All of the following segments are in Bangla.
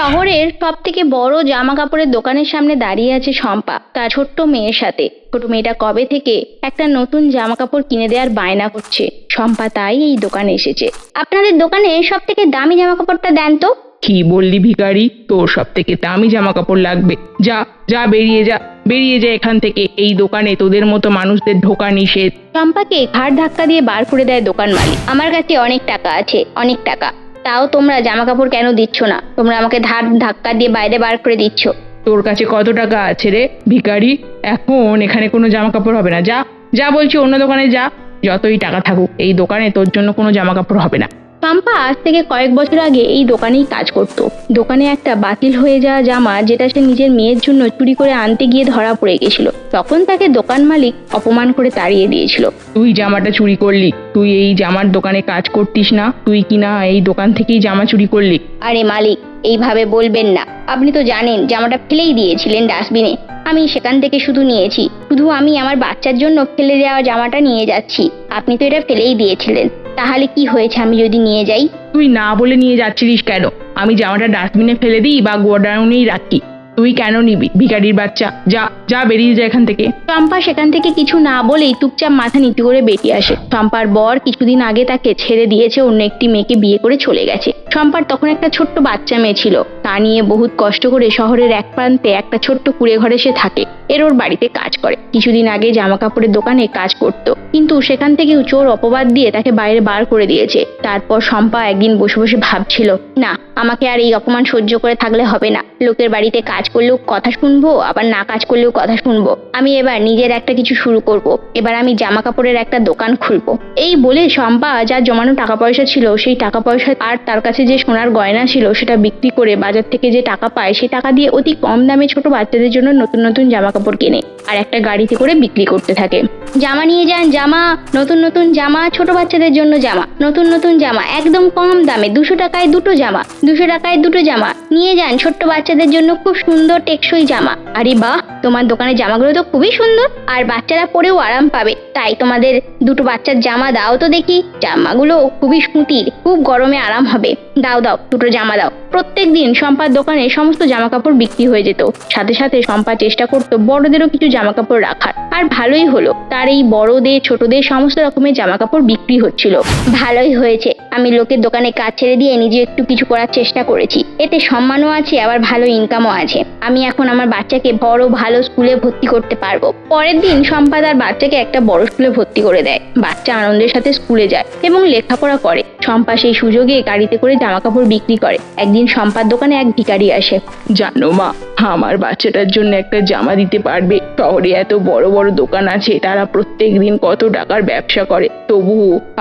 শহরের সব থেকে বড় জামা কাপড়ের দোকানের সামনে দাঁড়িয়ে আছে শম্পা তার ছোট্ট মেয়ের সাথে। ছোট মেয়েটা কবে থেকে একটা নতুন জামা কাপড় কিনে দেওয়ার বায়না করছে। শম্পা তাই এই দোকানে এসেছে। আপনাদের দোকানে সব থেকে দামি জামা কাপড়টা দেন তো। কি বললি ভিখারি, তোর সব থেকে দামি জামা কাপড় লাগবে? যা যা, বেরিয়ে যা, বেরিয়ে যা এখান থেকে। এই দোকানে তোদের মতো মানুষদের ঢোকা নিষেধ। শম্পাকে ঘাড় ধাক্কা দিয়ে বার করে দেয় দোকান মালিক। আমার কাছে অনেক টাকা আছে, অনেক টাকা, তাও তোমরা জামা কাপড় কেন দিচ্ছ না? তোমরা আমাকে ধাক্কা দিয়ে বাইরে বার করে দিচ্ছ। তোর কাছে কত টাকা আছে রে ভিখারি? এখন এখানে কোনো জামা কাপড় হবে না। যা যা বলছি, অন্য দোকানে যা। যতই টাকা থাকুক, এই দোকানে তোর জন্য কোনো জামা কাপড় হবে না। শম্পা আজ থেকে কয়েক বছর আগে এই দোকানেই কাজ করত। দোকানে একটা বাতিল হয়ে যাওয়া জামা যেটা সে নিজের মেয়ের জন্য চুরি করে আনতে গিয়ে ধরা পড়ে গেছিল। তখন তাকে দোকান মালিক অপমান করে তাড়িয়ে দিয়েছিল। তুই জামাটা চুরি করলি? তুই এই জামার দোকানে কাজ করতিস না? তুই কিনা এই দোকান থেকেই জামা চুরি করলি? আরে মালিক, এইভাবে বলবেন না। আপনি তো জানেন জামাটা ফেলেই দিয়েছিলেন ডাস্টবিনে। আমি সেখান থেকে শুধু নিয়েছি। শুধু আমি আমার বাচ্চার জন্য ফেলে দেওয়া জামাটা নিয়ে যাচ্ছি। আপনি তো এটা ফেলেই দিয়েছিলেন। তাহলে কি হয়েছে আমি যদি নিয়ে যাই? তুই না বলে নিয়ে যাচ্ছিলিস কেন? আমি জামাটা ডাস্টবিনে ফেলে দিই বা গোডাউনেই রাখি, তুই কেন নিবি? ভিখারির বাচ্চা, যা যা, বেরিয়ে যা এখান থেকে। শম্পা সেখান থেকে কিছু না বলেই চুপচাপ মাথা নিচু করে বেরিয়ে আসে। শম্পার বর কিছুদিন আগে তাকে ছেড়ে দিয়েছে, অন্য একটি মেয়েকে বিয়ে করে চলে গেছে। শম্পার তখন একটা ছোট্ট বাচ্চা মেয়ে ছিল। তা নিয়ে বহুত কষ্ট করে শহরের এক প্রান্তে একটা ছোট্ট কুড়ে ঘরে সে থাকে। ওর বাড়িতে কাজ করে। কিছুদিন আগে জামা কাপড়ের দোকানে কাজ করত, কিন্তু সেখান থেকে চোর অপবাদ দিয়ে তাকে বাইরে বার করে দিয়েছে। তারপর শম্পা একদিন বসে বসে ভাবছিল, না, আমাকে আর এই অপমান সহ্য করে থাকলে হবে না। লোকের বাড়িতে কাজ করলেও কথা শুনবো, আবার না কাজ করলেও কথা শুনবো। আমি এবার নিজের একটা কিছু শুরু করব। এবার আমি জামা কাপড়ের একটা দোকান খুলবো। এই বলে শম্পা যার জমানো টাকা পয়সা ছিল, সেই টাকা পয়সা আর তার কাছে যে সোনার গয়না ছিল সেটা বিক্রি করে বাজার থেকে যে টাকা পায়, সেই টাকা দিয়ে অতি কম দামে ছোট বাচ্চাদের জন্য নতুন নতুন জামা কাপড় কেনে আর একটা গাড়িতে করে বিক্রি করতে থাকে। জামা নিয়ে যান, জামা, নতুন নতুন জামা, ছোট বাচ্চাদের জন্য জামা, নতুন নতুন জামা, একদম কম দামে, 200 টাকায় দুটো জামা, 200 টাকায় দুটো জামা নিয়ে যান ছোট্ট বাচ্চাদের জন্য, খুব সুন্দর টেকসই জামা। আরে বাহ, তোমার দোকানের জামাগুলো তো খুবই সুন্দর, আর বাচ্চারা পরেও আরাম পাবে। তাই তোমাদের দুটো বাচ্চার জামা দাও তো দেখি। জামাগুলো খুবই সুতির, খুব গরমে আরাম হবে। দাও দাও, দুটো জামা দাও। প্রত্যেক দিন শম্পার দোকানে সমস্ত জামা কাপড় বিক্রি হয়ে যেত। সাথে সাথে শম্পা চেষ্টা করতো বড়দেরও কিছু জামা কাপড় রাখার, আর ভালোই হলো। তার এই বড়দের ছোটদের সমস্ত রকমের জামা কাপড় বিক্রি হচ্ছিল। ভালোই হয়েছে, আমি লোকের দোকানে কাজ ছেড়ে দিয়ে নিজে একটু কিছু করার চেষ্টা করেছি। এতে সম্মানও আছে, আবার ভালো ইনকামও আছে। আমি এখন আমার বাচ্চাকে বড় ভালো স্কুলে ভর্তি করতে পারবো। পরের দিন শম্পা তার বাচ্চাকে একটা বড় স্কুলে ভর্তি করে দেয়। বাচ্চা আনন্দের সাথে স্কুলে যায় এবং লেখাপড়া করে। শম্পা সেই সুযোগে গাড়িতে করে জামা কাপড় বিক্রি করে। একদিন শম্পার দোকানে এক ভিখারি আসে। জানো মা, আমার বাচ্চাটার জন্য একটা জামা দিতে পারবে? শহরে এত বড় বড় দোকান আছে, তারা প্রত্যেক দিন কত টাকার ব্যবসা করে, তবু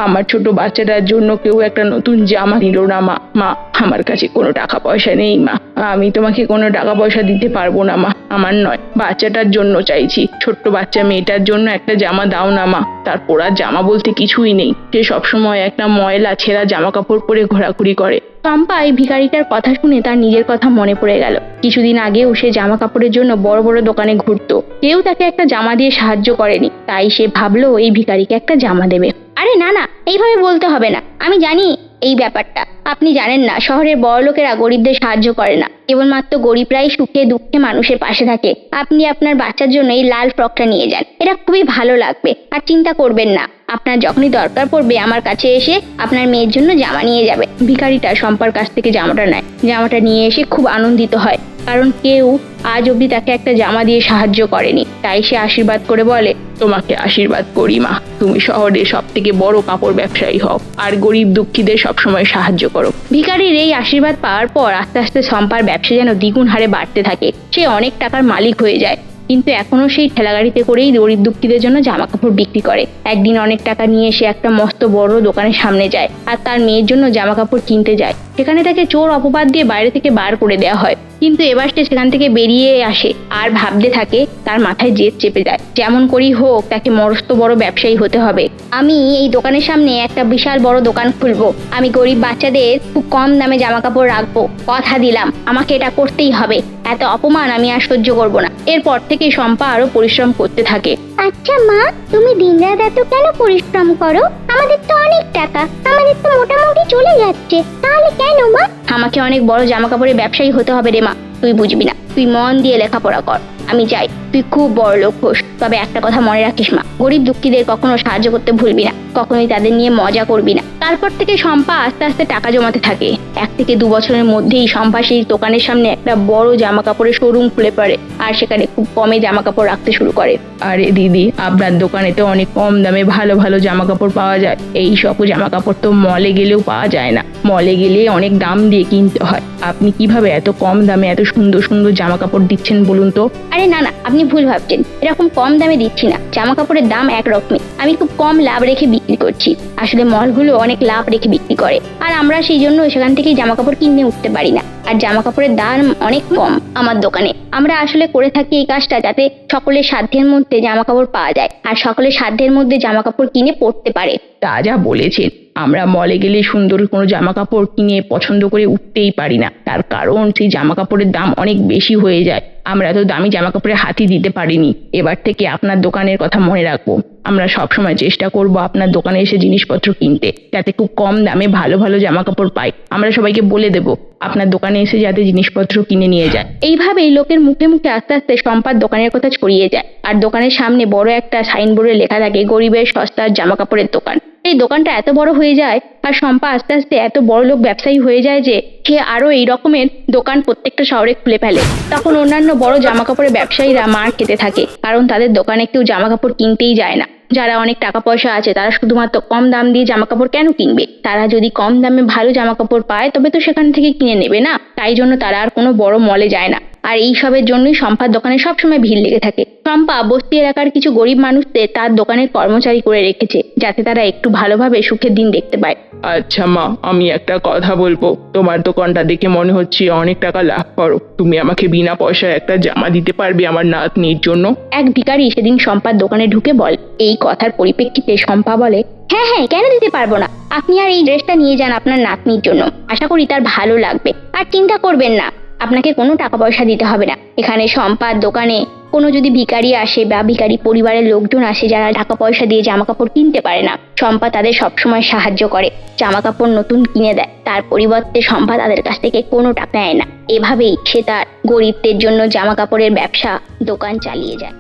আমার ছোট বাচ্চাটার জন্য কেউ একটা নতুন জামা দিল না মা। মা, আমার কাছে কোনো টাকা পয়সা নেই মা, আমি তোমাকে কোনো টাকা পয়সা দিতে পারবো না মা। আমার নয়, বাচ্চাটার জন্য চাইছি। ছোট্ট বাচ্চা মেয়েটার জন্য একটা জামা দাও না মা। তার পরার জামা বলতে কিছুই নেই, সে সবসময় একটা ময়লা ছেঁড়া জামা কাপড় পরে ঘোরাঘুরি করে। শম্পা এই ভিখারিটার কথা শুনে তার নিজের কথা মনে পড়ে গেল। কিছুদিন আগেও সে জামা কাপড়ের জন্য বড় বড় দোকানে ঘুরতো, কেউ তাকে একটা জামা দিয়ে সাহায্য করেনি। তাই সে ভাবলো এই ভিখারিকে একটা জামা দেবে। আরে না না, এইভাবে বলতে হবে না। আমি জানি এই ব্যাপারটা। আপনি জানেন না, শহরের বড় লোকেরা গরিবদের সাহায্য করে না, কেবলমাত্র গরিবরাই সুখে দুঃখে মানুষের পাশে থাকে। আপনি আপনার বাচ্চার জন্য এই লাল ফ্রকটা নিয়ে যান, এটা খুবই ভালো লাগবে। আর চিন্তা করবেন না, আপনার যখনই দরকার পড়বে আমার কাছে এসে আপনার মেয়ের জন্য জামা নিয়ে যাবে। ভিখারিটা শম্পার কাছ থেকে জামাটা নেয়। জামাটা নিয়ে এসে খুব আনন্দিত হয়, কারণ কেউ আজ অবধি তাকে একটা জামা দিয়ে সাহায্য করেনি। তাই সে আশীর্বাদ করে বলে, তোমাকে আশীর্বাদ করি মা, তুমি শহরে সব থেকে বড় কাপড় ব্যবসায়ী হও আর গরিব দুঃখীদের সবসময় সাহায্য করো। ভিখারির এই আশীর্বাদ পাওয়ার পর আস্তে আস্তে শম্পার ব্যবসা যেন দ্বিগুণ হারে বাড়তে থাকে। সে অনেক টাকার মালিক হয়ে যায়, কিন্তু এখনো সেই ঠেলাগাড়িতে করেই গরিব দুঃখীদের জন্য জামা কাপড় বিক্রি করে। একদিন অনেক টাকা নিয়ে সে একটা মস্ত বড় দোকানের সামনে যায় আর তার মেয়ের জন্য জামা কাপড় কিনতে যায়। সেখানে তাকে চোর অপবাদ দিয়ে বাইরে থেকে বার করে দেওয়া হয়, কিন্তু এবার সে সেখান থেকে বেরিয়ে আসে আর ভাবতে থাকে, তার মাথায় জেদ চেপে যায়, যেমন করেই হোক তাকে মস্ত বড় ব্যবসায়ী হতে হবে। আমি এই দোকানের সামনে একটা বিশাল বড় দোকান খুলবো। আমি গরিব বাচ্চাদের খুব কম দামে জামা কাপড় রাখবো, কথা দিলাম। আমাকে এটা করতেই হবে, এত অপমান আমি আর সহ্য করবো না। এরপর থেকে শম্পা আরো পরিশ্রম করতে থাকে। আচ্ছা মা, তুমি দিনরাত এত কেন পরিশ্রম করো? আমাদের তো অনেক টাকা, আমাদের তো মোটামুটি চলে যাচ্ছে, তাহলে কেন মা? আমাকে অনেক বড় জামা কাপড়ের ব্যবসায়ী হতে হবে রে মা, তুই বুঝবি না। তুই মন দিয়ে লেখাপড়া কর, আমি চাই তুই খুব বড় লোক হোস। তবে একটা কথা মনে রাখিস মা, গরিব দুঃখীদের কখনো সাহায্য করতে ভুলবি না, কখনোই তাদের নিয়ে মজা করবি না। তারপর থেকে শম্পা আস্তে আস্তে টাকা জমাতে থাকে। 1 থেকে 2 বছরের মধ্যেই শম্পা সেই দোকানের সামনে একটা বড় জামা কাপড়ের শোরুম খুলে পড়ে, আর সেখানে খুব কমে জামা কাপড় রাখতে শুরু করে। আরে দিদি, আপনার দোকানে তো অনেক কম দামে ভালো ভালো জামা কাপড় পাওয়া যায়। এই সব জামা কাপড় তো মলে গেলেও পাওয়া যায় না, মলে গেলে অনেক দাম দিয়ে কিনতে হয়। আপনি কিভাবে এত কম দামে এত সুন্দর সুন্দর জামা কাপড় দিচ্ছেন বলুন তো? আরে না না, আপনি ভুল ভাবছেন, এরকম কম দামে দিচ্ছি না। জামা কাপড়ের দাম একরকমই, আমি খুব কম লাভ রেখে বিক্রি করছি। আসলে মলগুলো অনেক লাভ রেখে বিক্রি করে, আর আমরা সেই জন্য সেখান থেকেই জামা কাপড় কিনে উঠতে পারি না। আর জামা কাপড়ের দাম অনেক কম আমার দোকানে। আমরা আসলে করে থাকি এই কাজটা যাতে সকলের সাধ্যের মধ্যে জামা কাপড় পাওয়া যায়, আর সকলের সাধ্যের মধ্যে জামা কাপড় কিনে পরতে পারে। তা যা বলেছেন, আমরা মলে গেলে সুন্দর কোনো জামা কাপড় কিনে পছন্দ করে উঠতেই পারি না, তার কারণ সেই জামা কাপড়ের দাম অনেক বেশি হয়ে যায়। আমরা তো দামি জামা কাপড়ে হাতই দিতে পারিনি। এবার থেকে আপনার দোকানের কথা মনে রাখবো। আমরা সবসময় চেষ্টা করব আপনার দোকানে এসে জিনিসপত্র কিনতে, যাতে খুব কম দামে ভালো ভালো জামা কাপড় পাই। আমরা সবাইকে বলে দেব আপনার দোকানে এসে যাতে জিনিসপত্র কিনে নিয়ে যায়। এইভাবেই লোকের মুখে মুখে আস্তে আস্তে শম্পার দোকানের কথা ছড়িয়ে যায়, আর দোকানের সামনে বড় একটা সাইনবোর্ডে লেখা থাকে গরিবের সস্তার জামা কাপড়ের দোকান। এই দোকানটা এত বড় হয়ে যায়, আর শম্পা আস্তে আস্তে এত বড় লোক ব্যবসায়ী হয়ে যায় যে সে আরো এই রকমের দোকান প্রত্যেকটা শহরে খুলে ফেলে। তখন অন্যান্য বড় জামা কাপড়ের ব্যবসায়ীরা মার খেতে থাকে, কারণ তাদের দোকানে কেউ জামা কাপড় কিনতেই যায় না। যারা অনেক টাকা পয়সা আছে তারা শুধুমাত্র কম দাম দিয়ে জামা কাপড় কেন কিনবে? তারা যদি কম দামে ভালো জামা কাপড় পায় তবে তো সেখান থেকে কিনে নেবে না, তাই জন্য তারা আর কোনো বড় মলে যায় না। আর এই সবের জন্যই শম্পার দোকানে সবসময় ভিড় লেগে থাকে। শম্পা বস্তি এলাকার কিছু গরিব মানুষদের তার দোকানের কর্মচারী করে রেখেছে, যাতে তারা একটু ভালোভাবে সুখের দিন দেখতে পায়। আচ্ছা মা, আমি একটা কথা বলবো। তোমার দোকানটা দেখে মনে হচ্ছে অনেক টাকা লাভ করো। তুমি আমাকে বিনা পয়সায় একটা জামা দিতে পারবে আমার নাতনির জন্য? এক ভিখারি সেদিন শম্পার দোকানে ঢুকে বলে। এই কথার পরিপ্রেক্ষিতে শম্পা বলে, হ্যাঁ হ্যাঁ, কেন দিতে পারবো না। আপনি আর এই ড্রেসটা নিয়ে যান আপনার নাতনির জন্য, আশা করি তার ভালো লাগবে। আর চিন্তা করবেন না, আপনাকে কোনো টাকা পয়সা দিতে হবে না। এখানে শম্পার দোকানে কোনো যদি ভিখারি আসে বা ভিখারি পরিবারের লোকজন আসে যারা টাকা পয়সা দিয়ে জামা কাপড় কিনতে পারে না, শম্পা তাদের সবসময় সাহায্য করে, জামা কাপড় নতুন কিনে দেয়। তার পরিবর্তে শম্পা তাদের কাছ থেকে কোনো টাকা নেয় না। এভাবেই সে তার গরিবদের জন্য জামা কাপড়ের ব্যবসা দোকান চালিয়ে যায়।